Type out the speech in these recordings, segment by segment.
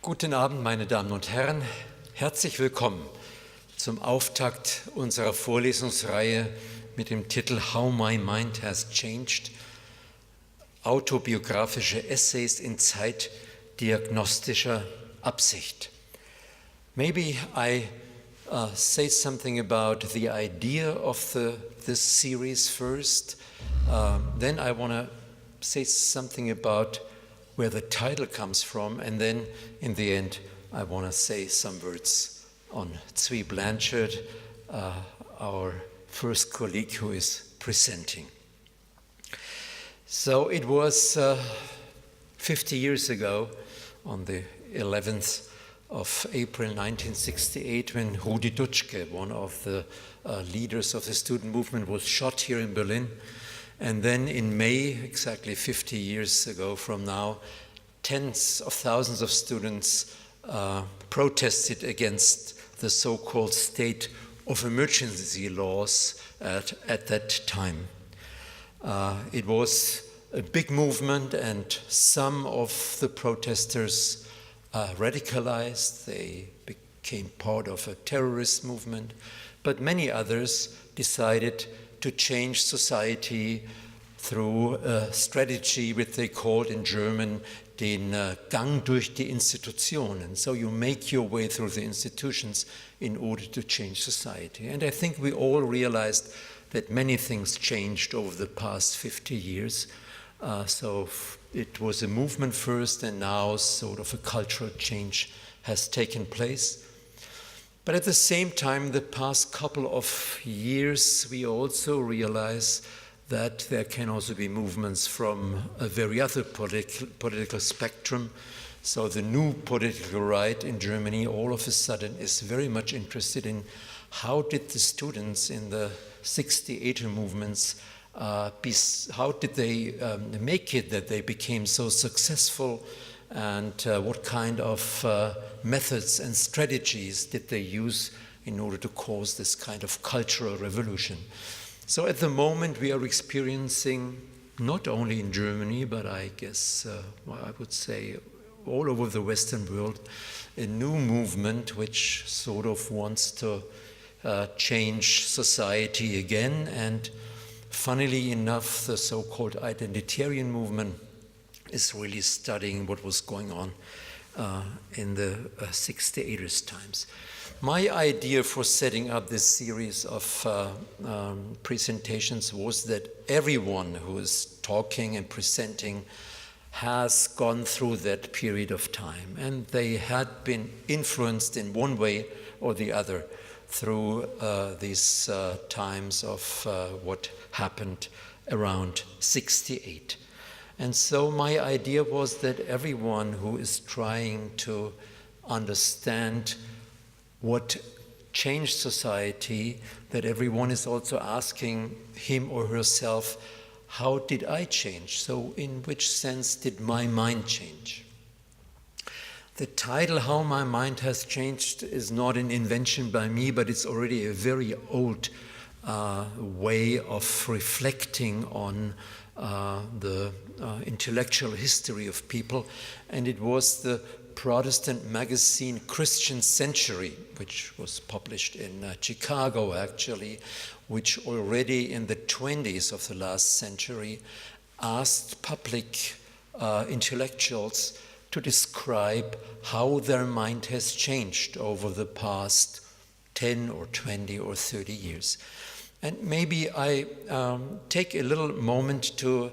Guten Abend, meine Damen und Herren. Herzlich willkommen zum Auftakt unserer Vorlesungsreihe mit dem Titel How My Mind Has Changed. Autobiografische Essays in zeitdiagnostischer Absicht. Maybe I say something about the idea of this series first. Then I want to say something about where the title comes from, and then in the end I want to say some words on Zvi Blanchard, our first colleague who is presenting. So it was 50 years ago, on the 11th of April 1968, when Rudi Dutschke, one of the leaders of the student movement, was shot here in Berlin. And then in May, exactly 50 years ago from now, tens of thousands of students protested against the so-called state of emergency laws at that time. It was a big movement, and some of the protesters radicalized. They became part of a terrorist movement, but many others decided to change society through a strategy which they called in German den Gang durch die Institutionen. So you make your way through the institutions in order to change society. And I think we all realized that many things changed over the past 50 years. So it was a movement first, and now sort of a cultural change has taken place. But at the same time, the past couple of years, we also realize that there can also be movements from a very other political spectrum. So the new political right in Germany all of a sudden is very much interested in how did the students in the 68 movements, how did they make it that they became so successful, and what kind of methods and strategies did they use in order to cause this kind of cultural revolution. So at the moment we are experiencing, not only in Germany, but I guess I would say all over the Western world, a new movement which sort of wants to change society again. And funnily enough, the so-called identitarian movement is really studying what was going on in the 68ers times. My idea for setting up this series of presentations was that everyone who is talking and presenting has gone through that period of time, and they had been influenced in one way or the other through these times of what happened around 68. And so my idea was that everyone who is trying to understand what changed society, that everyone is also asking him or herself, how did I change? So in which sense did my mind change? The title, How My Mind Has Changed, is not an invention by me, but it's already a very old way of reflecting on the intellectual history of people, and it was the Protestant magazine Christian Century, which was published in Chicago actually, which already in the 20s of the last century asked public intellectuals to describe how their mind has changed over the past 10 or 20 or 30 years. And maybe I take a little moment to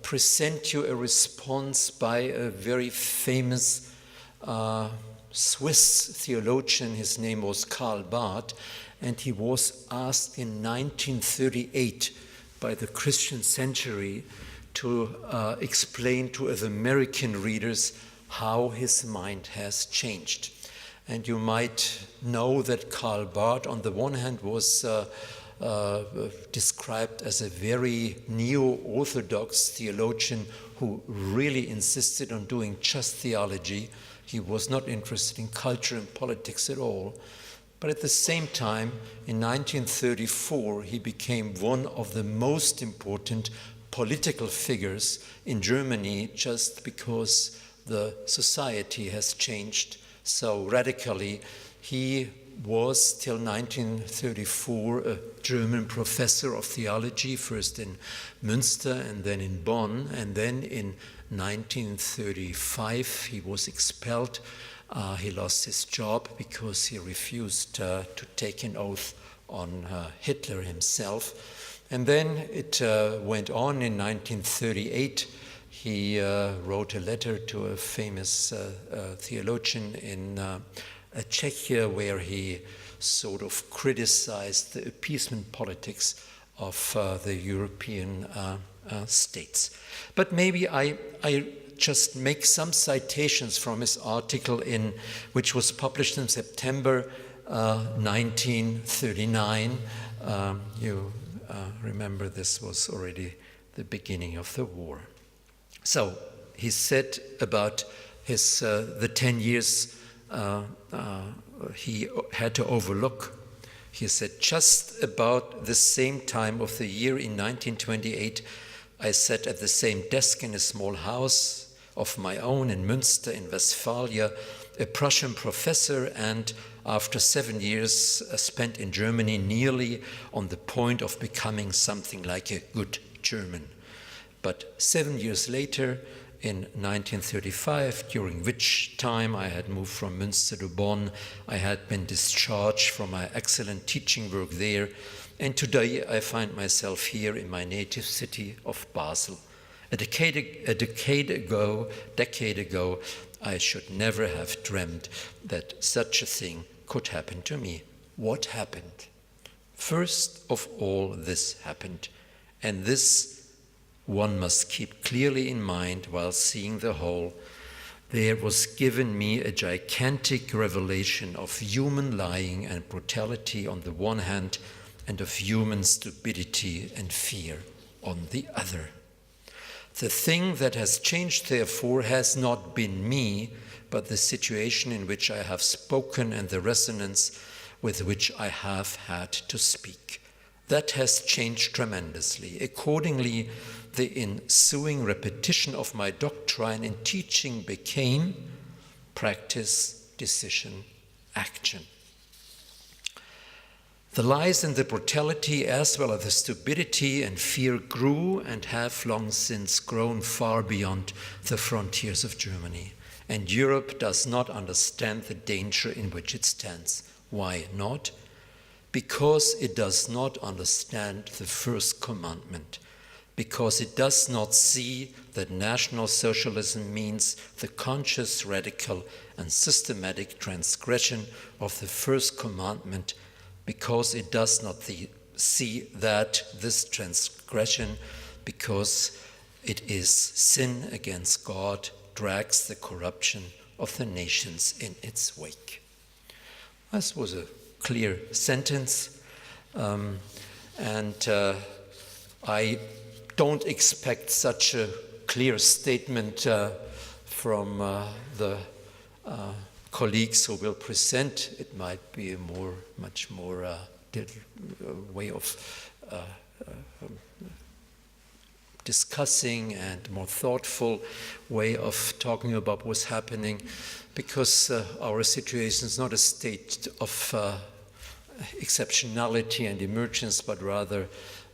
present you a response by a very famous Swiss theologian. His name was Karl Barth, and he was asked in 1938 by the Christian Century to explain to the American readers how his mind has changed. And you might know that Karl Barth, on the one hand, was described as a very neo-orthodox theologian who really insisted on doing just theology. He was not interested in culture and politics at all. But at the same time, in 1934, he became one of the most important political figures in Germany just because the society has changed so radically. He was, till 1934, a German professor of theology, first in Münster and then in Bonn, and then in 1935 he was expelled. He lost his job because he refused to take an oath on Hitler himself. And then it went on. In 1938 he wrote a letter to a famous theologian in Czechia, where he sort of criticized the appeasement politics of the European states. But maybe I just make some citations from his article, which was published in September 1939. You remember this was already the beginning of the war. So he said about the 10 years he had to overlook. He said, just about the same time of the year in 1928, I sat at the same desk in a small house of my own in Münster in Westphalia, a Prussian professor, and after 7 years spent in Germany, nearly on the point of becoming something like a good German. But 7 years later, in 1935, during which time I had moved from Münster to Bonn, I had been discharged from my excellent teaching work there, and today I find myself here in my native city of Basel. A decade ago, I should never have dreamed that such a thing could happen to me. What happened? First of all, this happened, and this one must keep clearly in mind while seeing the whole. There was given me a gigantic revelation of human lying and brutality on the one hand, and of human stupidity and fear on the other. The thing that has changed, therefore, has not been me, but the situation in which I have spoken and the resonance with which I have had to speak. That has changed tremendously. Accordingly, the ensuing repetition of my doctrine and teaching became practice, decision, action. The lies and the brutality, as well as the stupidity and fear, grew and have long since grown far beyond the frontiers of Germany. And Europe does not understand the danger in which it stands. Why not? Because it does not understand the first commandment. Because it does not see that National Socialism means the conscious, radical, and systematic transgression of the first commandment. Because it does not see that this transgression, because it is sin against God, drags the corruption of the nations in its wake. This was a clear sentence, and I don't expect such a clear statement from the colleagues who will present. It might be a much more way of discussing and more thoughtful way of talking about what's happening, because our situation is not a state of exceptionality and emergence, but rather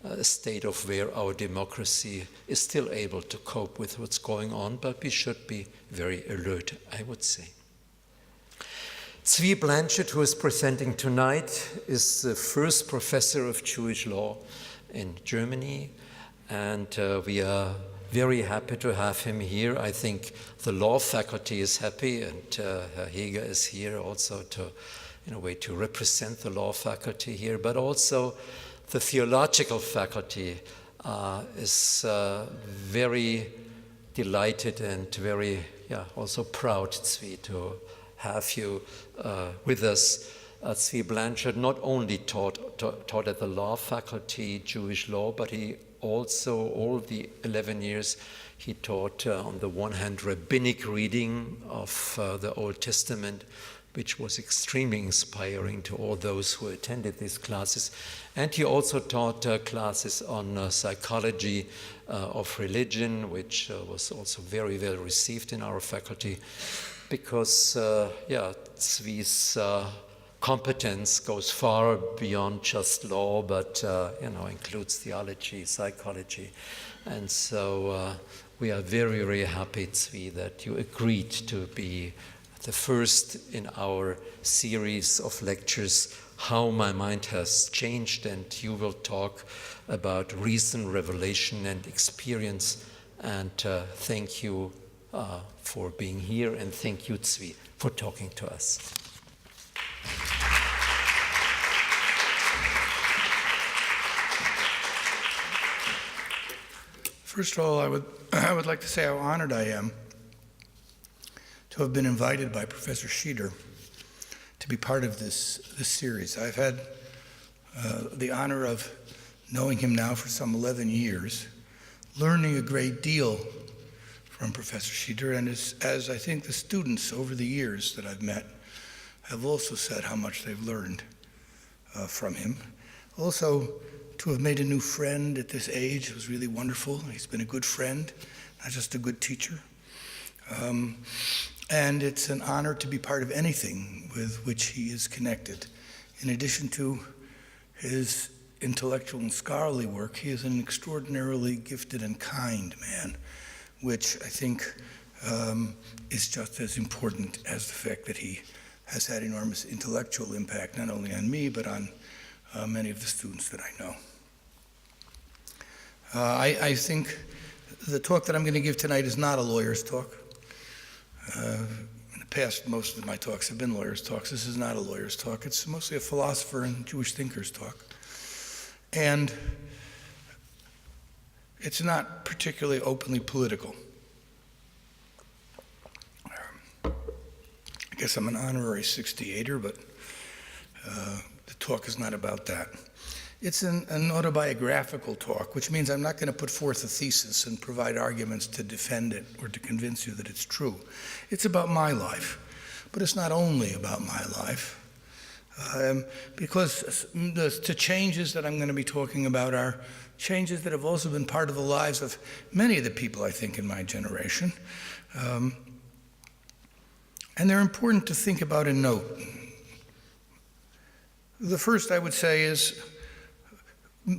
a state of where our democracy is still able to cope with what's going on, but we should be very alert, I would say. Zvi Blanchard, who is presenting tonight, is the first professor of Jewish law in Germany, and we are very happy to have him here. I think the law faculty is happy, and Herr Heger is here also to, in a way, to represent the law faculty here, but also the theological faculty is very delighted and very, also proud, Zvi, to have you with us. Zvi Blanchard not only taught at the law faculty Jewish law, but he also, all the 11 years, he taught on the one hand rabbinic reading of the Old Testament, which was extremely inspiring to all those who attended these classes. And he also taught classes on psychology of religion, which was also very well received in our faculty, because Zvi's competence goes far beyond just law, but includes theology, psychology. And so we are very, very happy, Zvi, that you agreed to be the first in our series of lectures, How My Mind Has Changed, and you will talk about reason, revelation, and experience. And thank you for being here, and thank you, Zvi, for talking to us. First of all, I would like to say how honored I am to have been invited by Professor Schieder to be part of this series. I've had the honor of knowing him now for some 11 years, learning a great deal from Professor Schieder, and as I think the students over the years that I've met have also said how much they've learned from him. Also, to have made a new friend at this age was really wonderful. He's been a good friend, not just a good teacher. And it's an honor to be part of anything with which he is connected. In addition to his intellectual and scholarly work, he is an extraordinarily gifted and kind man, which I think is just as important as the fact that he has had enormous intellectual impact, not only on me, but on many of the students that I know. I think the talk that I'm going to give tonight is not a lawyer's talk. In the past, most of my talks have been lawyers' talks. This is not a lawyer's talk. It's mostly a philosopher and Jewish thinker's talk. And it's not particularly openly political. I guess I'm an honorary 68er, but the talk is not about that. It's an autobiographical talk, which means I'm not going to put forth a thesis and provide arguments to defend it or to convince you that it's true. It's about my life, but it's not only about my life, because the changes that I'm going to be talking about are changes that have also been part of the lives of many of the people, I think, in my generation. And they're important to think about and note. The first I would say is,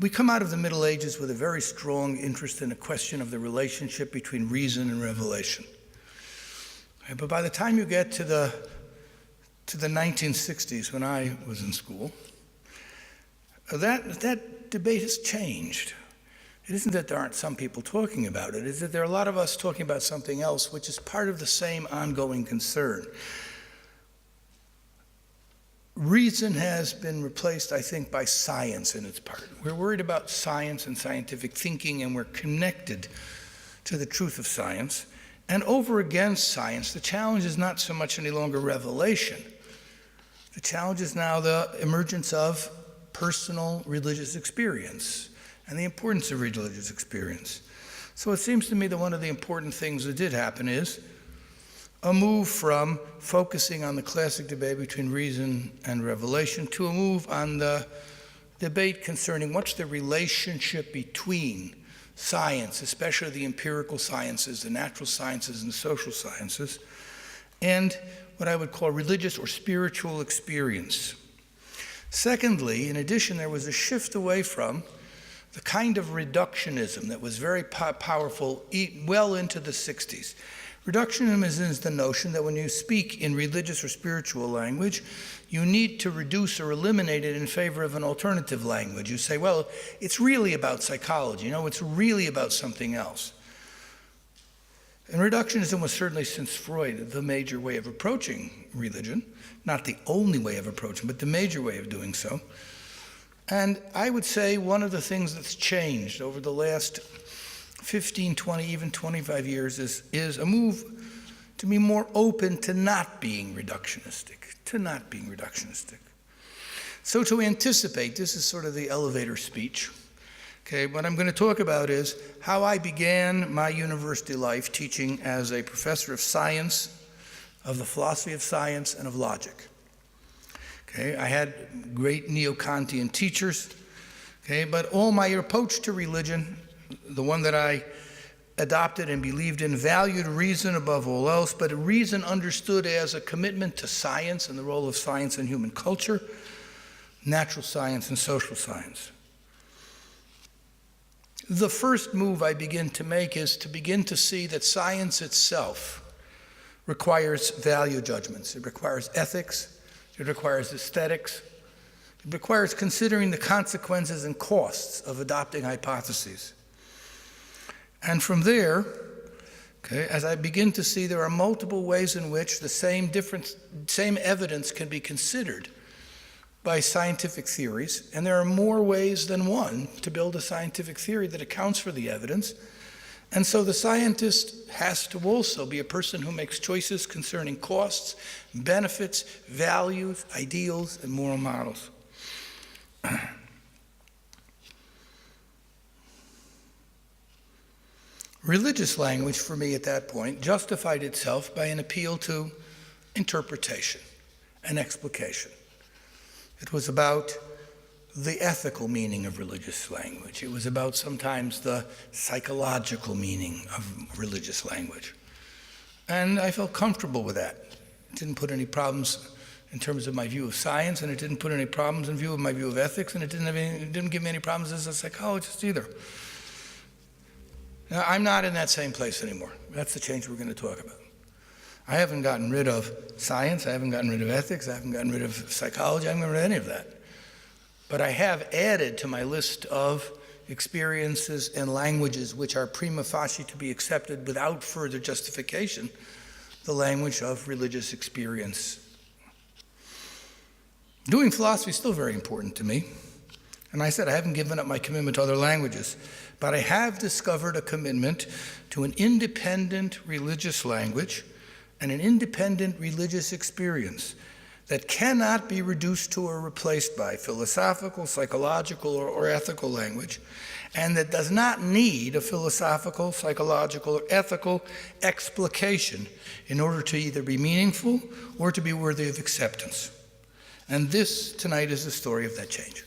we come out of the Middle Ages with a very strong interest in the question of the relationship between reason and revelation. But by the time you get to the 1960s, when I was in school, that debate has changed. It isn't that there aren't some people talking about it, it's that there are a lot of us talking about something else, which is part of the same ongoing concern. Reason has been replaced, I think, by science in its part. We're worried about science and scientific thinking, and we're connected to the truth of science. And over against science, the challenge is not so much any longer revelation. The challenge is now the emergence of personal religious experience and the importance of religious experience. So it seems to me that one of the important things that did happen is a move from focusing on the classic debate between reason and revelation to a move on the debate concerning what's the relationship between science, especially the empirical sciences, the natural sciences, and the social sciences, and what I would call religious or spiritual experience. Secondly, in addition, there was a shift away from the kind of reductionism that was very powerful well into the 60s. Reductionism is the notion that when you speak in religious or spiritual language, you need to reduce or eliminate it in favor of an alternative language. You say, well, it's really about psychology. No, it's really about something else. And reductionism was certainly, since Freud, the major way of approaching religion. Not the only way of approaching, but the major way of doing so. And I would say one of the things that's changed over the last 15, 20, even 25 years is a move to be more open to not being reductionistic, So to anticipate, this is sort of the elevator speech. Okay, what I'm going to talk about is how I began my university life teaching as a professor of science of the philosophy of science and of logic. Okay, I had great neo-Kantian teachers, okay, but all my approach to religion, the one that I adopted and believed in, valued reason above all else, but reason understood as a commitment to science and the role of science in human culture, natural science and social science. The first move I begin to make is to begin to see that science itself requires value judgments. It requires ethics. It requires aesthetics. It requires considering the consequences and costs of adopting hypotheses. And from there, okay, as I begin to see there are multiple ways in which the same evidence can be considered by scientific theories, and there are more ways than one to build a scientific theory that accounts for the evidence. And so the scientist has to also be a person who makes choices concerning costs, benefits, values, ideals, and moral models. Religious language, for me at that point, justified itself by an appeal to interpretation and explication. It was about the ethical meaning of religious language. It was about sometimes the psychological meaning of religious language. And I felt comfortable with that. It didn't put any problems in terms of my view of science, and it didn't put any problems in view of my view of ethics, and it didn't give me any problems as a psychologist either. Now, I'm not in that same place anymore. That's the change we're going to talk about. I haven't gotten rid of science, I haven't gotten rid of ethics, I haven't gotten rid of psychology, I haven't gotten rid of any of that. But I have added to my list of experiences and languages which are prima facie to be accepted without further justification, the language of religious experience. Doing philosophy is still very important to me. And I said I haven't given up my commitment to other languages, but I have discovered a commitment to an independent religious language and an independent religious experience that cannot be reduced to or replaced by philosophical, psychological, or ethical language, and that does not need a philosophical, psychological, or ethical explication in order to either be meaningful or to be worthy of acceptance. And this, tonight, is the story of that change.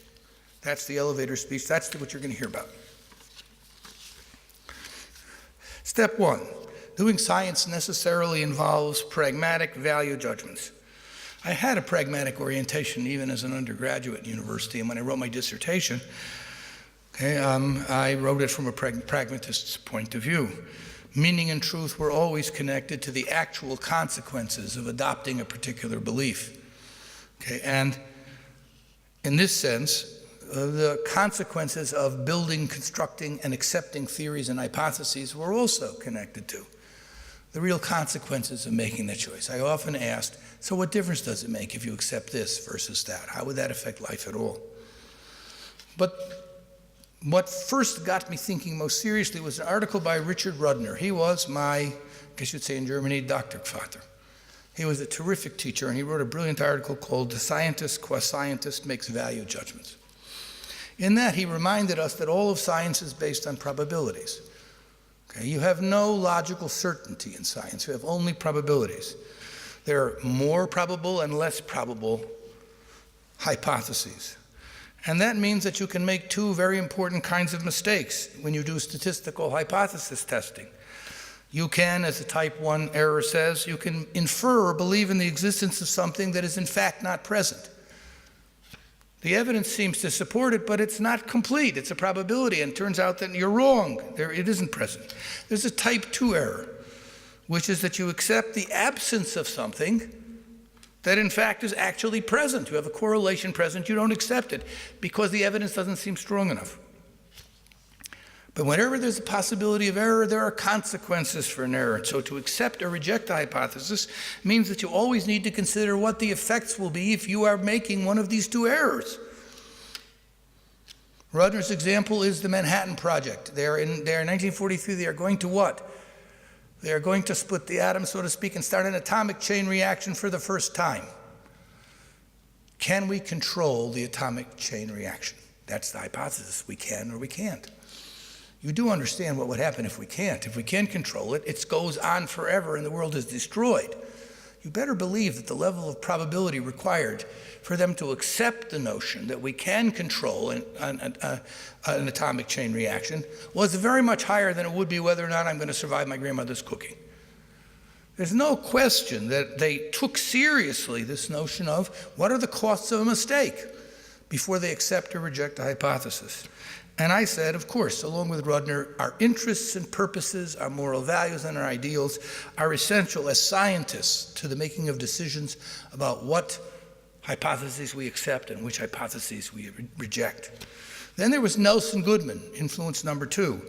That's the elevator speech. That's what you're going to hear about. Step one, doing science necessarily involves pragmatic value judgments. I had a pragmatic orientation even as an undergraduate at university, and when I wrote my dissertation, I wrote it from a pragmatist's point of view. Meaning and truth were always connected to the actual consequences of adopting a particular belief. And in this sense, the consequences of building, constructing, and accepting theories and hypotheses were also connected to the real consequences of making that choice. I often asked, so what difference does it make if you accept this versus that? How would that affect life at all? But what first got me thinking most seriously was an article by Richard Rudner. He was my, I guess you'd say in Germany, Doktorvater. He was a terrific teacher, and he wrote a brilliant article called The Scientist qua Scientist Makes Value Judgments. In that, he reminded us that all of science is based on probabilities. You have no logical certainty in science. You have only probabilities. There are more probable and less probable hypotheses. And that means that you can make two very important kinds of mistakes when you do statistical hypothesis testing. You can, as the type 1 error says, you can infer or believe in the existence of something that is in fact not present. The evidence seems to support it, but it's not complete. It's a probability, and it turns out that you're wrong. It isn't present. There's a type 2 error, which is that you accept the absence of something that in fact is actually present. You have a correlation present, you don't accept it because the evidence doesn't seem strong enough. But whenever there's a possibility of error, there are consequences for an error. So to accept or reject a hypothesis means that you always need to consider what the effects will be if you are making one of these two errors. Rudner's example is the Manhattan Project. They're in 1943, they are going to what? They are going to split the atom, so to speak, and start an atomic chain reaction for the first time. Can we control the atomic chain reaction? That's the hypothesis. We can or we can't. You do understand what would happen if we can't. If we can't control it, it goes on forever and the world is destroyed. you better believe that the level of probability required for them to accept the notion that we can control an atomic chain reaction was very much higher than it would be whether or not I'm going to survive my grandmother's cooking. There's no question that they took seriously this notion of what are the costs of a mistake before they accept or reject a hypothesis. And I said, of course, along with Rudner, our interests and purposes, our moral values and our ideals are essential as scientists to the making of decisions about what hypotheses we accept and which hypotheses we reject. Then there was Nelson Goodman, influence number 2,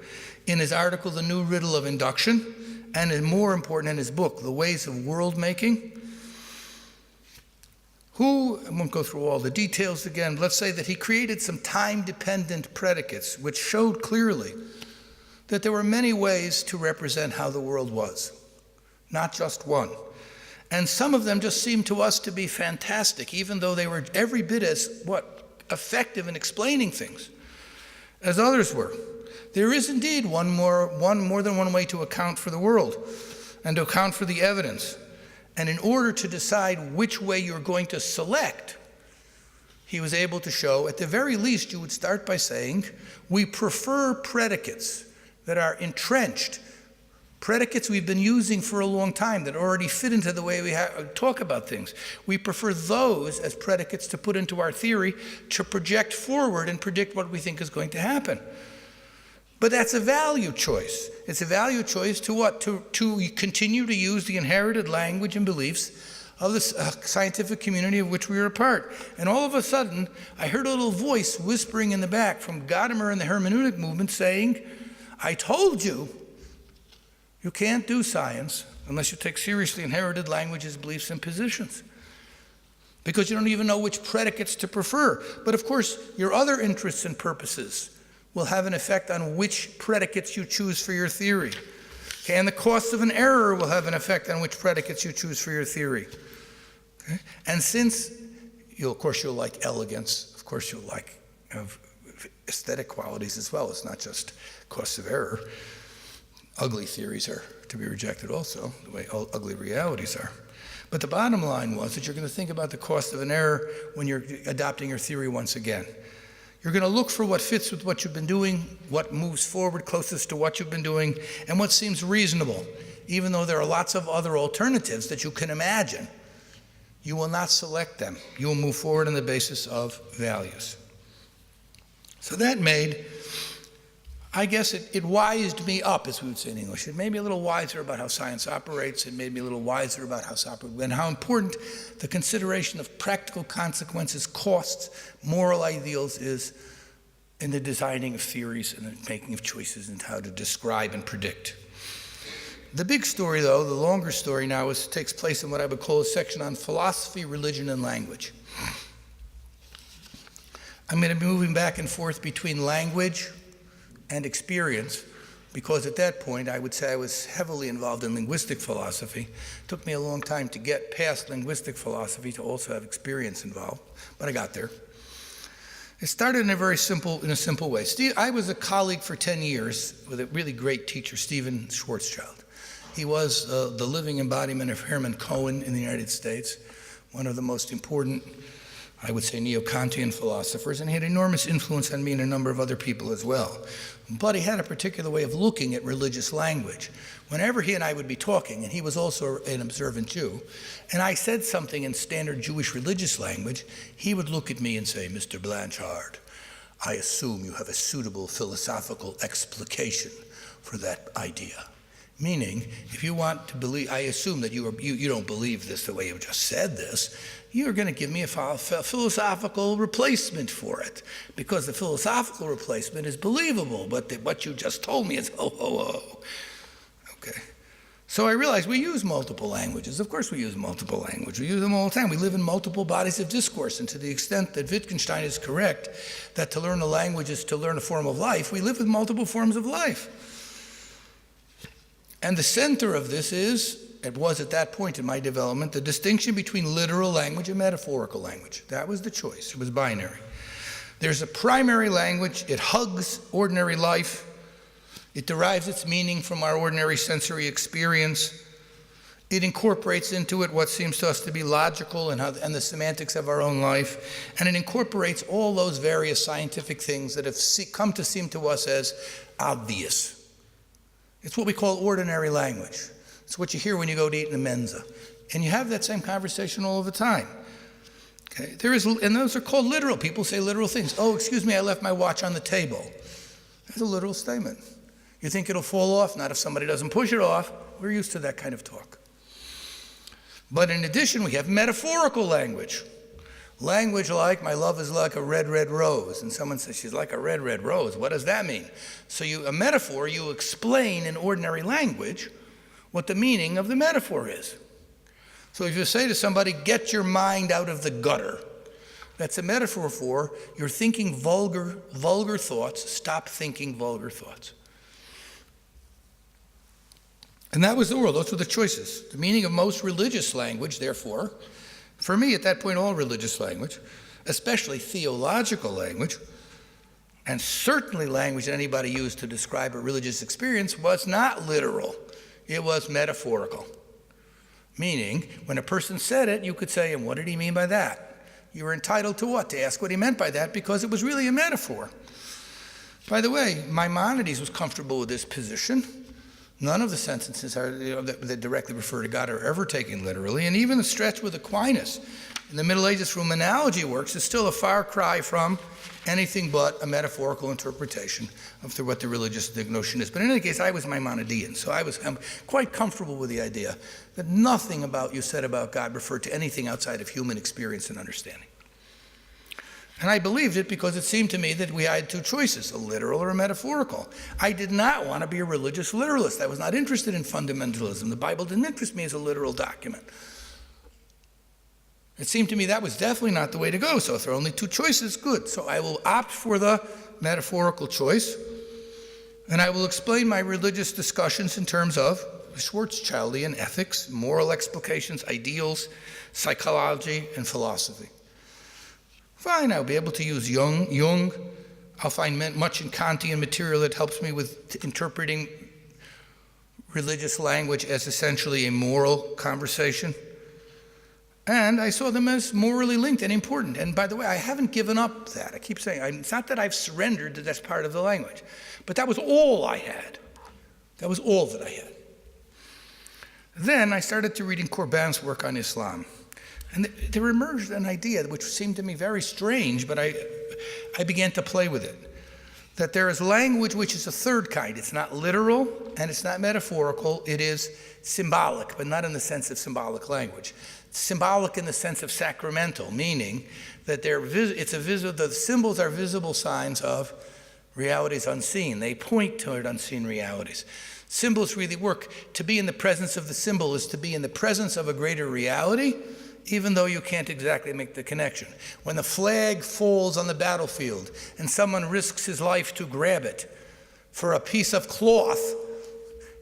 in his article, The New Riddle of Induction, and more important, in his book, The Ways of World Making, who, I won't go through all the details again, but let's say that he created some time-dependent predicates which showed clearly that there were many ways to represent how the world was, not just one. And some of them just seemed to us to be fantastic, even though they were every bit as, effective in explaining things as others were. There is indeed more than one way to account for the world and to account for the evidence. And in order to decide which way you're going to select, he was able to show, at the very least, you would start by saying, we prefer predicates that are entrenched, predicates we've been using for a long time that already fit into the way we talk about things. We prefer those as predicates to put into our theory to project forward and predict what we think is going to happen. But that's a value choice. It's a value choice to what? To continue to use the inherited language and beliefs of the scientific community of which we are a part. And all of a sudden, I heard a little voice whispering in the back from Gadamer and the hermeneutic movement saying, I told you, you can't do science unless you take seriously inherited languages, beliefs, and positions. Because you don't even know which predicates to prefer. But of course, your other interests and purposes will have an effect on which predicates you choose for your theory. Okay, and the cost of an error will have an effect on which predicates you choose for your theory. Okay? And since, of course, you'll like elegance, of course you'll like aesthetic qualities as well. It's not just costs of error. Ugly theories are to be rejected also, the way ugly realities are. But the bottom line was that you're going to think about the cost of an error when you're adopting your theory once again. You're going to look for what fits with what you've been doing, what moves forward closest to what you've been doing, and what seems reasonable. Even though there are lots of other alternatives that you can imagine, you will not select them. You will move forward on the basis of values. So that made, I guess it wised me up, as we would say in English. It made me a little wiser about how science operates. It made me a little wiser about how science operates and how important the consideration of practical consequences, costs, moral ideals is in the designing of theories and the making of choices and how to describe and predict. The big story, though, the longer story now, takes place in what I would call a section on philosophy, religion, and language. I'm going to be moving back and forth between language and experience, because at that point I would say I was heavily involved in linguistic philosophy. It took me a long time to get past linguistic philosophy to also have experience involved, but I got there. It started in a simple way. I was a colleague for 10 years with a really great teacher, Stephen Schwarzschild. He was the living embodiment of Hermann Cohen in the United States, one of the most important, I would say, neo-Kantian philosophers, and he had enormous influence on me and a number of other people as well. But he had a particular way of looking at religious language. Whenever he and I would be talking, and he was also an observant Jew, and I said something in standard Jewish religious language, he would look at me and say, Mr. Blanchard, I assume you have a suitable philosophical explication for that idea. Meaning, if you want to believe, I assume that you don't believe this the way you just said this, you're going to give me a philosophical replacement for it, because the philosophical replacement is believable, but what you just told me is, Okay. So I realized we use multiple languages. Of course we use multiple languages. We use them all the time. We live in multiple bodies of discourse, and to the extent that Wittgenstein is correct, that to learn a language is to learn a form of life, we live with multiple forms of life. And the center of this it was at that point in my development, the distinction between literal language and metaphorical language. That was the choice. It was binary. There's a primary language. It hugs ordinary life. It derives its meaning from our ordinary sensory experience. It incorporates into it what seems to us to be logical and the semantics of our own life. And it incorporates all those various scientific things that have come to seem to us as obvious. It's what we call ordinary language. It's what you hear when you go to eat in the Mensa. And you have that same conversation all the time. Okay? And those are called literal. People say literal things. Oh, excuse me, I left my watch on the table. That's a literal statement. You think it'll fall off? Not if somebody doesn't push it off. We're used to that kind of talk. But in addition, we have metaphorical language. Language like, my love is like a red, red rose. And someone says, she's like a red, red rose. What does that mean? So a metaphor, you explain in ordinary language what the meaning of the metaphor is. So if you say to somebody, get your mind out of the gutter, that's a metaphor for you're thinking vulgar thoughts, stop thinking vulgar thoughts. And that was the world. Those were the choices. The meaning of most religious language, therefore, for me at that point, all religious language, especially theological language, and certainly language that anybody used to describe a religious experience, was not literal. It was metaphorical. Meaning, when a person said it, you could say, and what did he mean by that? You were entitled to what? To ask what he meant by that, because it was really a metaphor. By the way, Maimonides was comfortable with this position. None of the sentences that directly refer to God are ever taken literally, and even the stretch with Aquinas in the Middle Ages from analogy works is still a far cry from anything but a metaphorical interpretation of what the religious notion is. But in any case, I was Maimonidean, so I'm quite comfortable with the idea that nothing about you said about God referred to anything outside of human experience and understanding. And I believed it because it seemed to me that we had two choices, a literal or a metaphorical. I did not want to be a religious literalist. I was not interested in fundamentalism. The Bible didn't interest me as a literal document. It seemed to me that was definitely not the way to go. So if there are only two choices, good. So I will opt for the metaphorical choice, and I will explain my religious discussions in terms of Schwarzschildian ethics, moral explications, ideals, psychology, and philosophy. Fine, I'll be able to use Jung. I'll find much in Kantian material that helps me with interpreting religious language as essentially a moral conversation. And I saw them as morally linked and important. And by the way, I haven't given up that. I keep saying, it's not that I've surrendered that that's part of the language. But that was all I had. That was all that I had. Then I started to reading Corbin's work on Islam. And there emerged an idea which seemed to me very strange, but I began to play with it. That there is language which is a third kind. It's not literal and it's not metaphorical. It is symbolic, but not in the sense of symbolic language. It's symbolic in the sense of sacramental, meaning that the symbols are visible signs of realities unseen. They point toward unseen realities. Symbols really work. To be in the presence of the symbol is to be in the presence of a greater reality, even though you can't exactly make the connection. When the flag falls on the battlefield and someone risks his life to grab it for a piece of cloth,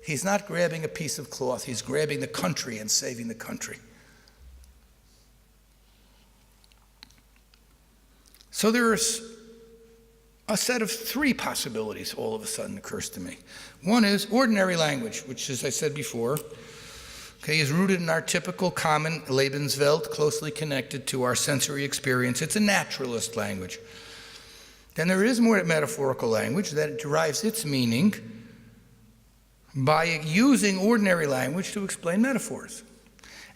he's not grabbing a piece of cloth, he's grabbing the country and saving the country. So there's a set of three possibilities all of a sudden occurs to me. One is ordinary language, which, as I said before, is rooted in our typical common Lebenswelt, closely connected to our sensory experience. It's a naturalist language. Then there is more metaphorical language that derives its meaning by using ordinary language to explain metaphors.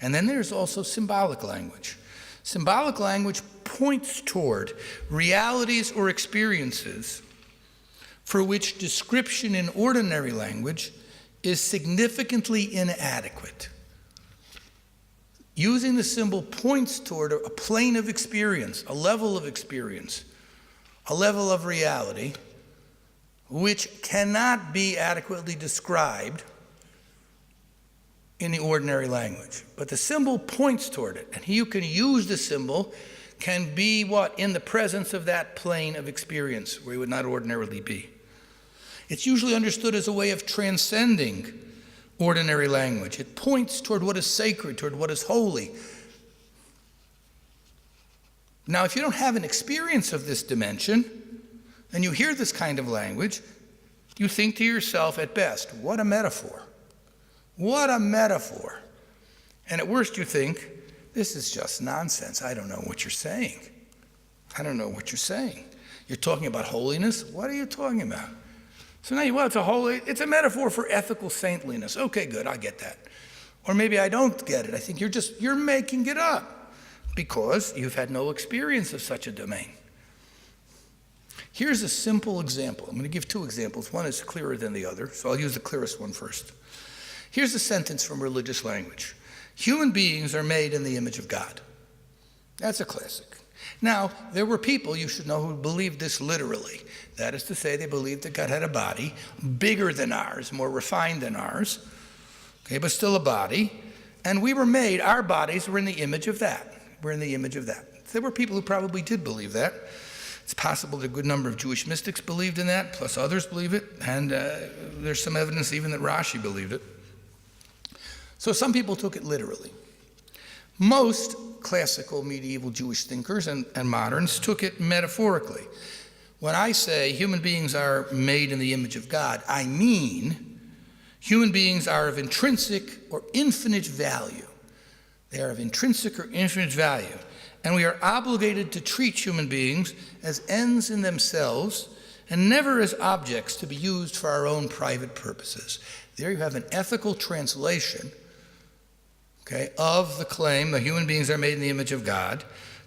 And then there's also symbolic language. Symbolic language points toward realities or experiences for which description in ordinary language is significantly inadequate. Using the symbol points toward a plane of experience, a level of experience, a level of reality, which cannot be adequately described in the ordinary language. But the symbol points toward it, and you can use the symbol, can be what? In the presence of that plane of experience where you would not ordinarily be. It's usually understood as a way of transcending ordinary language. It points toward what is sacred, toward what is holy. Now, if you don't have an experience of this dimension, and you hear this kind of language, you think to yourself at best, what a metaphor. What a metaphor. And at worst you think, this is just nonsense. I don't know what you're saying. I don't know what you're saying. You're talking about holiness? What are you talking about? So now it's a metaphor for ethical saintliness. Okay, good, I get that. Or maybe I don't get it. I think you're making it up because you've had no experience of such a domain. Here's a simple example. I'm going to give two examples. One is clearer than the other, so I'll use the clearest one first. Here's a sentence from religious language. Human beings are made in the image of God. That's a classic. Now, there were people, you should know, who believed this literally. That is to say, they believed that God had a body bigger than ours, more refined than ours, okay, but still a body. And we were made, our bodies were in the image of that. We're in the image of that. There were people who probably did believe that. It's possible that a good number of Jewish mystics believed in that, plus others believe it, and there's some evidence even that Rashi believed it. So some people took it literally. Most classical medieval Jewish thinkers and moderns took it metaphorically. When I say human beings are made in the image of God, I mean human beings are of intrinsic or infinite value. They are of intrinsic or infinite value. And we are obligated to treat human beings as ends in themselves and never as objects to be used for our own private purposes. There you have an ethical translation, okay, of the claim that human beings are made in the image of God,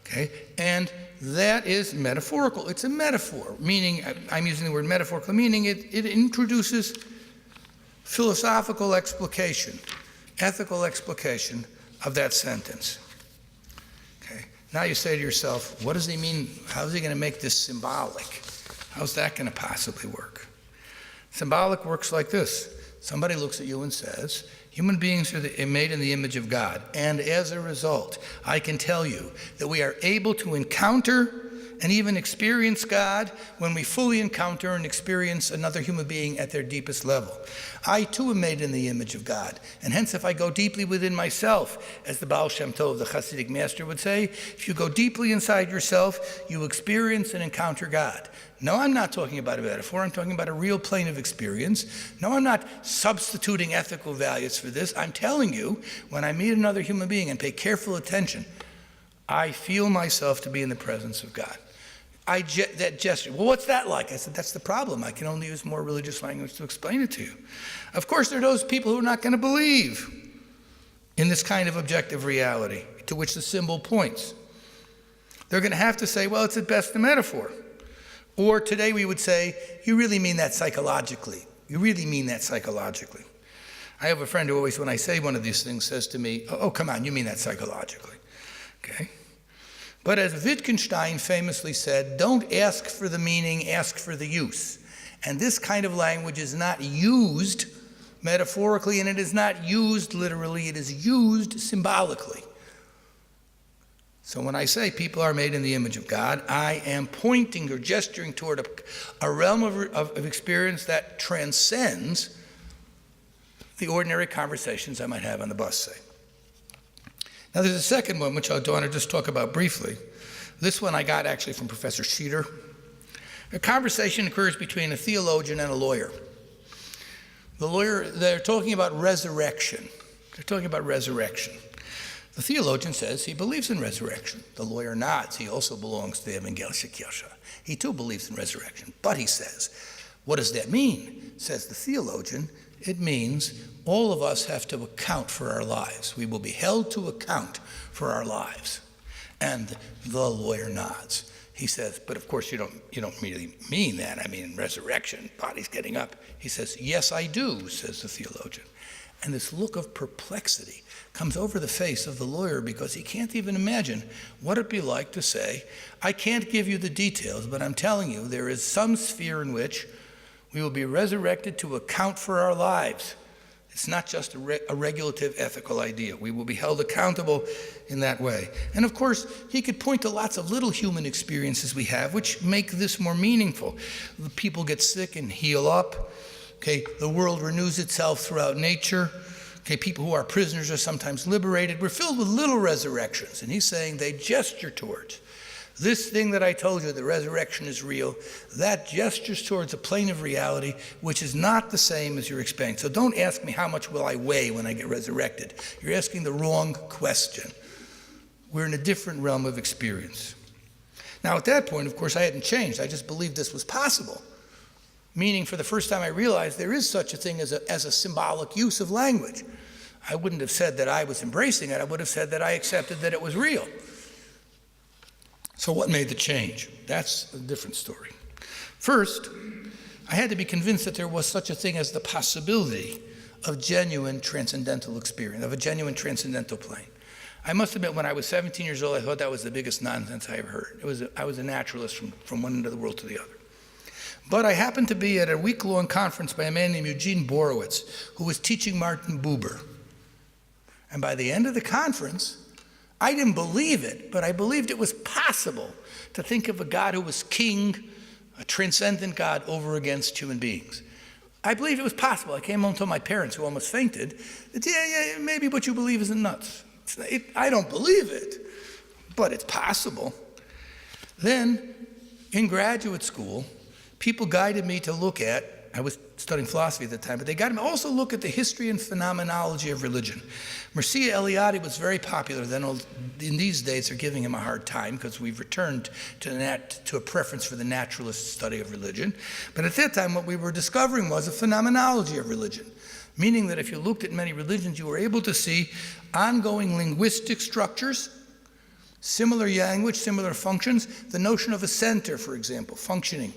okay, and that is metaphorical. It's a metaphor, meaning, I'm using the word metaphorical, meaning it introduces philosophical explication, ethical explication of that sentence. Okay. Now you say to yourself, what does he mean? How is he going to make this symbolic? How's that going to possibly work? Symbolic works like this. Somebody looks at you and says, human beings are made in the image of God, and as a result, I can tell you that we are able to encounter and even experience God when we fully encounter and experience another human being at their deepest level. I too am made in the image of God, and hence if I go deeply within myself, as the Baal Shem Tov, the Hasidic master, would say, if you go deeply inside yourself, you experience and encounter God. No, I'm not talking about a metaphor. I'm talking about a real plane of experience. No, I'm not substituting ethical values for this. I'm telling you, when I meet another human being and pay careful attention, I feel myself to be in the presence of God. That gesture, well, what's that like? I said, that's the problem. I can only use more religious language to explain it to you. Of course, there are those people who are not going to believe in this kind of objective reality to which the symbol points. They're going to have to say, well, it's at best a metaphor. Or today we would say, you really mean that psychologically. You really mean that psychologically. I have a friend who always, when I say one of these things, says to me, oh, come on, you mean that psychologically. Okay? But as Wittgenstein famously said, don't ask for the meaning, ask for the use. And this kind of language is not used metaphorically, and it is not used literally, it is used symbolically. So when I say people are made in the image of God, I am pointing or gesturing toward a realm of experience that transcends the ordinary conversations I might have on the bus, say. Now there's a second one, which I want to just talk about briefly. This one I got actually from Professor Sheeter. A conversation occurs between a theologian and a lawyer. The lawyer, they're talking about resurrection. They're talking about resurrection. The theologian says he believes in resurrection. The lawyer nods. He also belongs to the Evangelische Kirche. He too believes in resurrection. But he says, what does that mean? Says the theologian, it means all of us have to account for our lives. We will be held to account for our lives. And the lawyer nods. He says, but of course you don't really mean that. I mean resurrection, bodies getting up. He says, yes, I do, says the theologian. And this look of perplexity comes over the face of the lawyer because he can't even imagine what it'd be like to say, I can't give you the details, but I'm telling you there is some sphere in which we will be resurrected to account for our lives. It's not just a regulative ethical idea. We will be held accountable in that way. And of course, he could point to lots of little human experiences we have which make this more meaningful. People get sick and heal up. Okay, the world renews itself throughout nature. Okay, people who are prisoners are sometimes liberated. We're filled with little resurrections. And he's saying they gesture towards This thing that I told you, the resurrection is real, that gestures towards a plane of reality which is not the same as you're experiencing. So don't ask me how much will I weigh when I get resurrected. You're asking the wrong question. We're in a different realm of experience. Now at that point, of course, I hadn't changed. I just believed this was possible. Meaning for the first time I realized there is such a thing as a symbolic use of language. I wouldn't have said that I was embracing it. I would have said that I accepted that it was real. So what made the change? That's a different story. First, I had to be convinced that there was such a thing as the possibility of genuine transcendental experience, of a genuine transcendental plane. I must admit, when I was 17 years old, I thought that was the biggest nonsense I ever heard. I was a naturalist from one end of the world to the other. But I happened to be at a week-long conference by a man named Eugene Borowitz, who was teaching Martin Buber. And by the end of the conference, I didn't believe it, but I believed it was possible to think of a God who was king, a transcendent God over against human beings. I believed it was possible. I came home to my parents, who almost fainted, that yeah, maybe what you believe isn't nuts. I don't believe it, but it's possible. Then, in graduate school, people guided me to look at, I was studying philosophy at the time, but they guided me to also look at the history and phenomenology of religion. Mircea Eliade was very popular then. In these days, they're giving him a hard time because we've returned to a preference for the naturalist study of religion. But at that time, what we were discovering was a phenomenology of religion, meaning that if you looked at many religions, you were able to see ongoing linguistic structures, similar language, similar functions, the notion of a center, for example, functioning.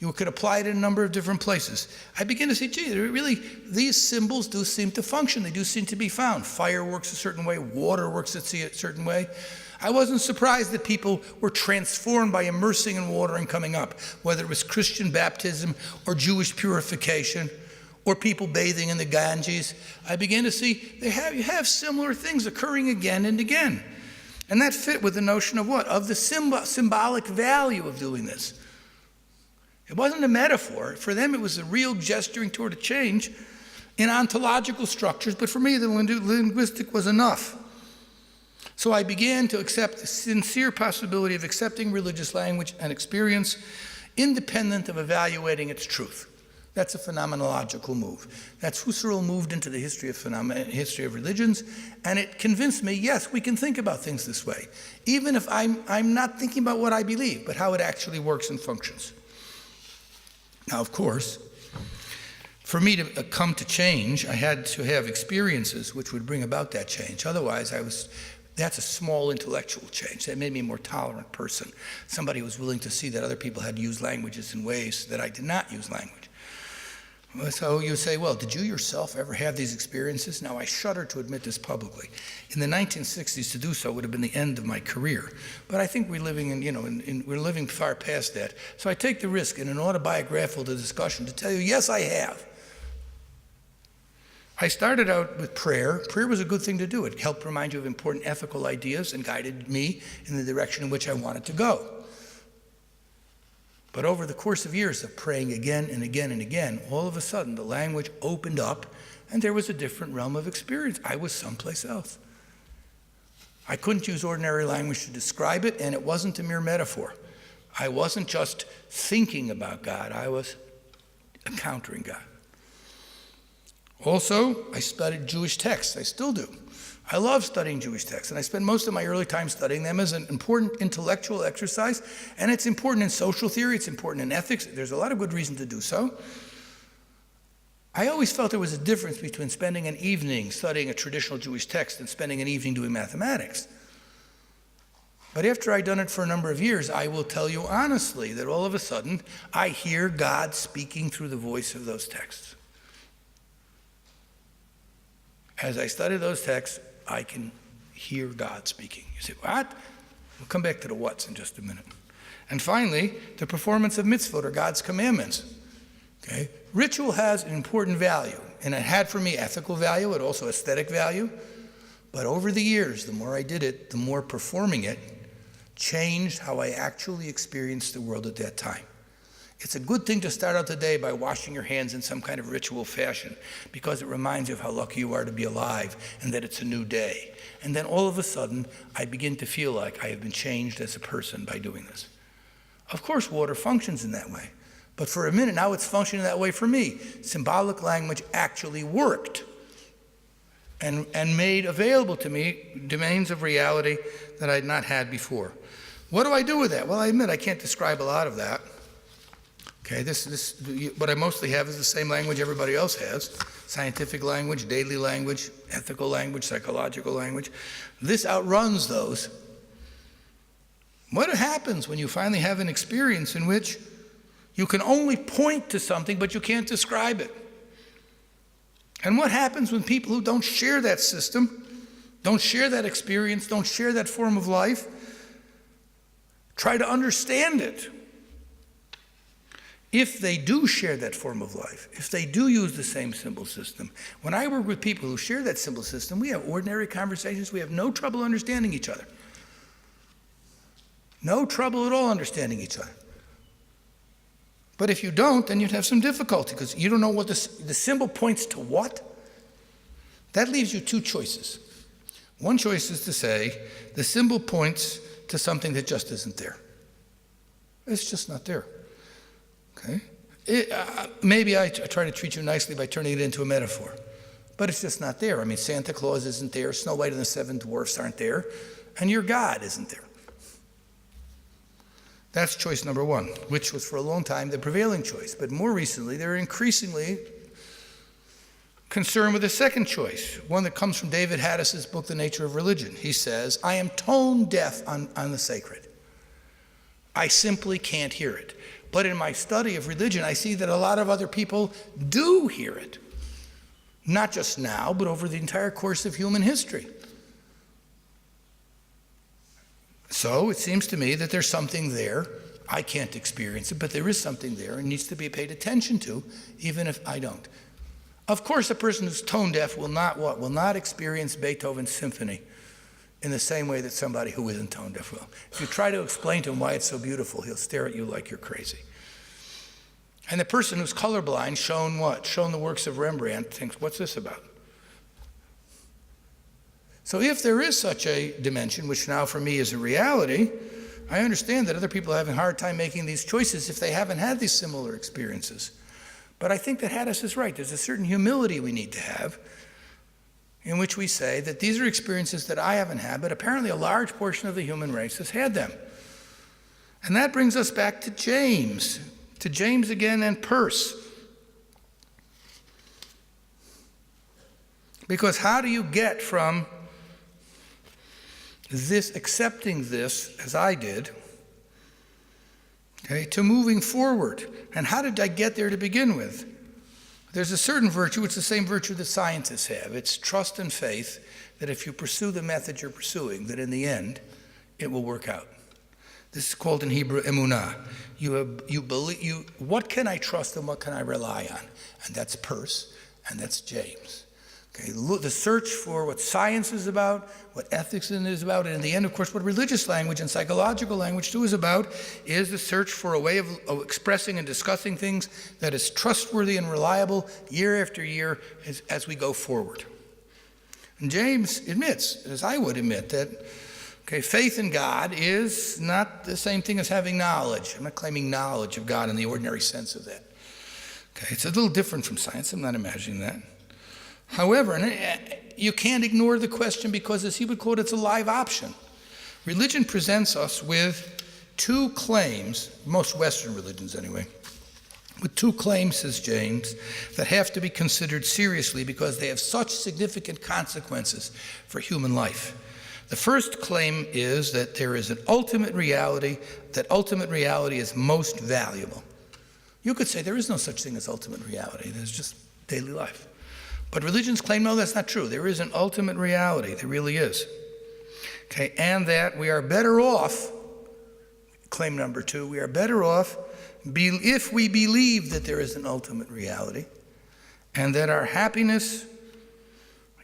You could apply it in a number of different places. I begin to see, gee, really, these symbols do seem to function. They do seem to be found. Fire works a certain way. Water works a certain way. I wasn't surprised that people were transformed by immersing in water and coming up, whether it was Christian baptism or Jewish purification or people bathing in the Ganges. I began to see you have similar things occurring again and again. And that fit with the notion of what? Of the symbolic value of doing this. It wasn't a metaphor. For them, it was a real gesturing toward a change in ontological structures, but for me, the linguistic was enough. So I began to accept the sincere possibility of accepting religious language and experience independent of evaluating its truth. That's a phenomenological move. That's Husserl moved into the history of religions, and it convinced me, yes, we can think about things this way, even if I'm not thinking about what I believe, but how it actually works and functions. Now, of course, for me to come to change, I had to have experiences which would bring about that change. Otherwise, that's a small intellectual change. That made me a more tolerant person, somebody who was willing to see that other people had used languages in ways that I did not use language. So you say, well, did you yourself ever have these experiences? Now, I shudder to admit this publicly. In the 1960s, to do so would have been the end of my career. But I think we're living we're living far past that. So I take the risk in an autobiographical discussion to tell you, yes, I have. I started out with prayer. Prayer was a good thing to do. It helped remind you of important ethical ideas and guided me in the direction in which I wanted to go. But over the course of years of praying again and again and again, all of a sudden the language opened up and there was a different realm of experience. I was someplace else. I couldn't use ordinary language to describe it, and it wasn't a mere metaphor. I wasn't just thinking about God, I was encountering God. Also, I studied Jewish texts. I still do. I love studying Jewish texts, and I spend most of my early time studying them as an important intellectual exercise, and it's important in social theory, it's important in ethics. There's a lot of good reason to do so. I always felt there was a difference between spending an evening studying a traditional Jewish text and spending an evening doing mathematics. But after I'd done it for a number of years, I will tell you honestly that all of a sudden, I hear God speaking through the voice of those texts. As I study those texts, I can hear God speaking. You say, what? We'll come back to the what's in just a minute. And finally, the performance of mitzvot, or God's commandments. Okay? Ritual has an important value, and it had for me ethical value, it also aesthetic value. But over the years, the more I did it, the more performing it changed how I actually experienced the world at that time. It's a good thing to start out the day by washing your hands in some kind of ritual fashion, because it reminds you of how lucky you are to be alive and that it's a new day. And then all of a sudden, I begin to feel like I have been changed as a person by doing this. Of course, water functions in that way. But for a minute now, it's functioning that way for me. Symbolic language actually worked and made available to me domains of reality that I had not had before. What do I do with that? Well, I admit I can't describe a lot of that. Okay, what I mostly have is the same language everybody else has: scientific language, daily language, ethical language, psychological language. This outruns those. What happens when you finally have an experience in which you can only point to something, but you can't describe it? And what happens when people who don't share that system, don't share that experience, don't share that form of life, try to understand it? If they do share that form of life, if they do use the same symbol system, when I work with people who share that symbol system, we have ordinary conversations. We have no trouble understanding each other. No trouble at all understanding each other. But if you don't, then you'd have some difficulty, because you don't know what the symbol points to what. That leaves you two choices. One choice is to say the symbol points to something that just isn't there. It's just not there. Okay? Maybe I try to treat you nicely by turning it into a metaphor, but it's just not there. I mean, Santa Claus isn't there, Snow White and the Seven Dwarfs aren't there, and your God isn't there. That's choice number one, which was for a long time the prevailing choice. But more recently, they're increasingly concerned with the second choice, one that comes from David Haddis's book, The Nature of Religion. He says, I am tone deaf on the sacred. I simply can't hear it. But in my study of religion, I see that a lot of other people do hear it. Not just now, but over the entire course of human history. So it seems to me that there's something there. I can't experience it, but there is something there and needs to be paid attention to, even if I don't. Of course, a person who's tone deaf will not experience Beethoven's symphony in the same way that somebody who isn't tone deaf will. If you try to explain to him why it's so beautiful, he'll stare at you like you're crazy. And the person who's colorblind, shown the works of Rembrandt, thinks, what's this about? So if there is such a dimension, which now for me is a reality, I understand that other people are having a hard time making these choices if they haven't had these similar experiences. But I think that Haddis is right. There's a certain humility we need to have, in which we say that these are experiences that I haven't had, but apparently a large portion of the human race has had them. And that brings us back to James again and Peirce. Because how do you get from this, accepting this, as I did, okay, to moving forward? And how did I get there to begin with? There's a certain virtue, it's the same virtue that scientists have. It's trust and faith that if you pursue the method you're pursuing, that in the end, it will work out. This is called in Hebrew emunah. You believe, what can I trust and what can I rely on? And that's Peirce, and that's James. Okay, the search for what science is about, what ethics is about, and in the end, of course, what religious language and psychological language too is about, is the search for a way of expressing and discussing things that is trustworthy and reliable year after year as we go forward. And James admits, as I would admit, that faith in God is not the same thing as having knowledge. I'm not claiming knowledge of God in the ordinary sense of that. Okay, it's a little different from science. I'm not imagining that. However, you can't ignore the question because, as he would quote, it's a live option. Religion presents us with two claims, most Western religions anyway, with two claims, says James, that have to be considered seriously because they have such significant consequences for human life. The first claim is that there is an ultimate reality, that ultimate reality is most valuable. You could say there is no such thing as ultimate reality, there's just daily life. But religions claim, no, that's not true. There is an ultimate reality. There really is. Okay, and that we are better off, claim number two, we are better off if we believe that there is an ultimate reality, and that our happiness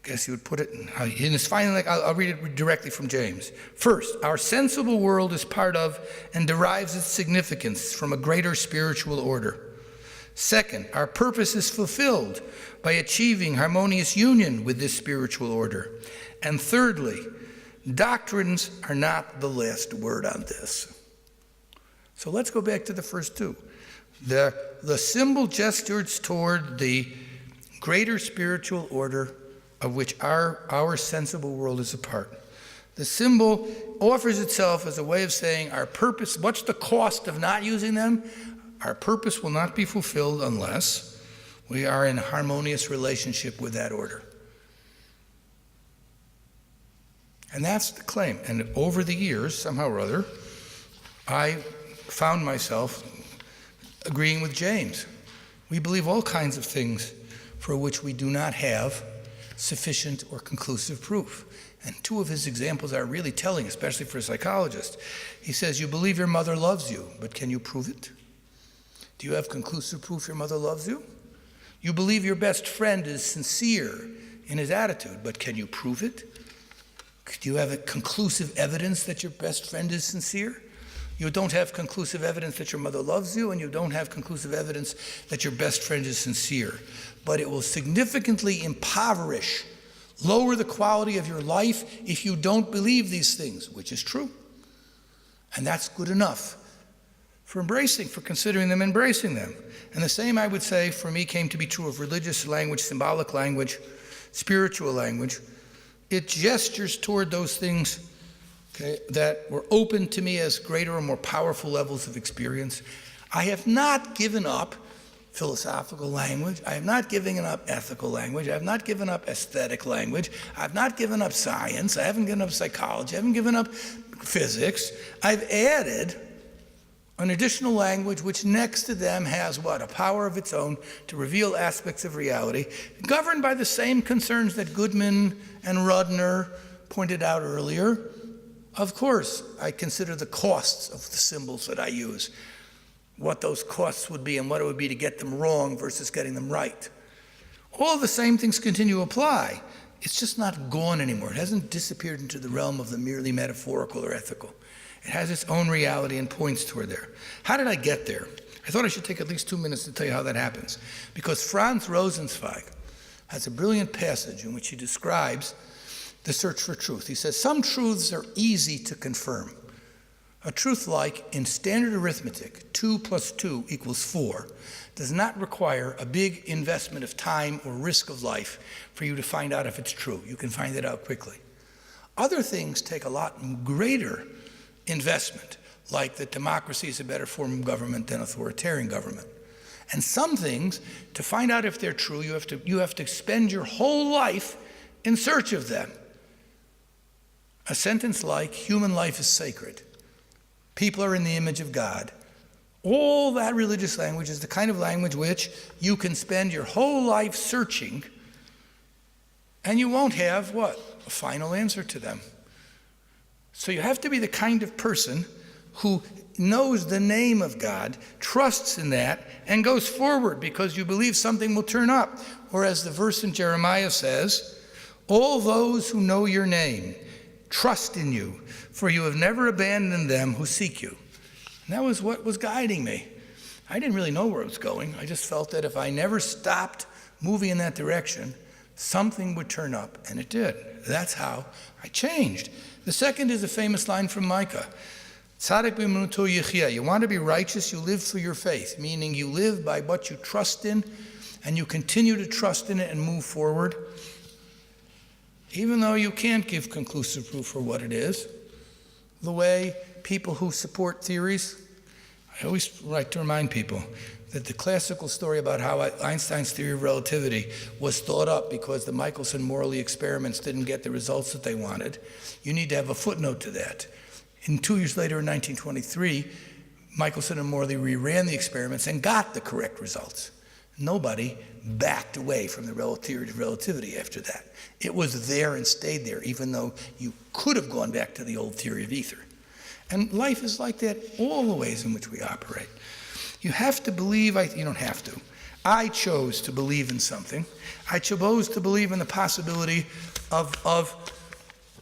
guess you would put it in his final, I'll read it directly from James. First, our sensible world is part of and derives its significance from a greater spiritual order. Second, our purpose is fulfilled by achieving harmonious union with this spiritual order. And thirdly, doctrines are not the last word on this. So let's go back to the first two. The symbol gestures toward the greater spiritual order of which our sensible world is a part. The symbol offers itself as a way of saying our purpose, what's the cost of not using them? Our purpose will not be fulfilled unless we are in harmonious relationship with that order. And that's the claim. And over the years, somehow or other, I found myself agreeing with James. We believe all kinds of things for which we do not have sufficient or conclusive proof. And two of his examples are really telling, especially for a psychologist. He says, you believe your mother loves you, but can you prove it? Do you have conclusive proof your mother loves you? You believe your best friend is sincere in his attitude, but can you prove it? Do you have a conclusive evidence that your best friend is sincere? You don't have conclusive evidence that your mother loves you, and you don't have conclusive evidence that your best friend is sincere. But it will significantly impoverish, lower the quality of your life if you don't believe these things, which is true. And that's good enough for considering them, embracing them. And the same, I would say, for me came to be true of religious language, symbolic language, spiritual language. It gestures toward those things, okay, that were open to me as greater or more powerful levels of experience. I have not given up philosophical language. I have not given up ethical language. I have not given up aesthetic language. I have not given up science. I haven't given up psychology. I haven't given up physics. I've added an additional language which next to them has what? A power of its own to reveal aspects of reality, governed by the same concerns that Goodman and Rudner pointed out earlier. Of course, I consider the costs of the symbols that I use, what those costs would be and what it would be to get them wrong versus getting them right. All the same things continue to apply. It's just not gone anymore. It hasn't disappeared into the realm of the merely metaphorical or ethical. It has its own reality and points toward there. How did I get there? I thought I should take at least 2 minutes to tell you how that happens. Because Franz Rosenzweig has a brilliant passage in which he describes the search for truth. He says, some truths are easy to confirm. A truth like, in standard arithmetic, 2 plus 2 equals 4, does not require a big investment of time or risk of life for you to find out if it's true. You can find it out quickly. Other things take a lot greater investment, like that democracy is a better form of government than authoritarian government. And some things, to find out if they're true, you have to spend your whole life in search of them. A sentence like, human life is sacred. People are in the image of God. All that religious language is the kind of language which you can spend your whole life searching, and you won't have, what? A final answer to them. So you have to be the kind of person who knows the name of God, trusts in that, and goes forward because you believe something will turn up. Or as the verse in Jeremiah says, all those who know your name trust in you, for you have never abandoned them who seek you. And that was what was guiding me. I didn't really know where it was going. I just felt that if I never stopped moving in that direction, something would turn up, and it did. That's how I changed. The second is a famous line from Micah. Tzaddik b'emunato yechia. You want to be righteous, you live through your faith, meaning you live by what you trust in, and you continue to trust in it and move forward, even though you can't give conclusive proof for what it is. The way people who support theories, I always like to remind people that the classical story about how Einstein's theory of relativity was thought up because the Michelson-Morley experiments didn't get the results that they wanted, you need to have a footnote to that. And 2 years later, in 1923, Michelson and Morley reran the experiments and got the correct results. Nobody backed away from the theory of relativity after that. It was there and stayed there, even though you could have gone back to the old theory of ether. And life is like that, all the ways in which we operate. You have to believe, you don't have to. I chose to believe in something. I chose to believe in the possibility of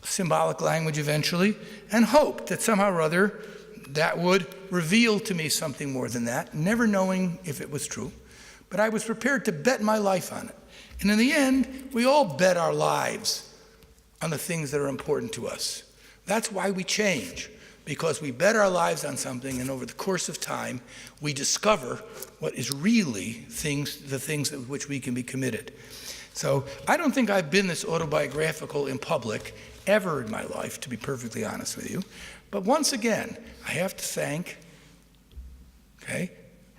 symbolic language eventually, and hoped that somehow or other that would reveal to me something more than that, never knowing if it was true. But I was prepared to bet my life on it. And in the end, we all bet our lives on the things that are important to us. That's why we change, because we bet our lives on something, and over the course of time, we discover what is really the things with which we can be committed. So I don't think I've been this autobiographical in public ever in my life, to be perfectly honest with you. But once again, I have to thank,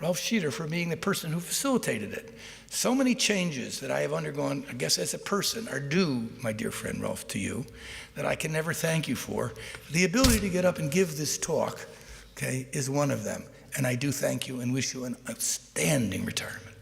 Ralph Scheeder for being the person who facilitated it. So many changes that I have undergone, I guess as a person, are due, my dear friend Ralph, to you, that I can never thank you for. The ability to get up and give this talk, is one of them. And I do thank you and wish you an outstanding retirement.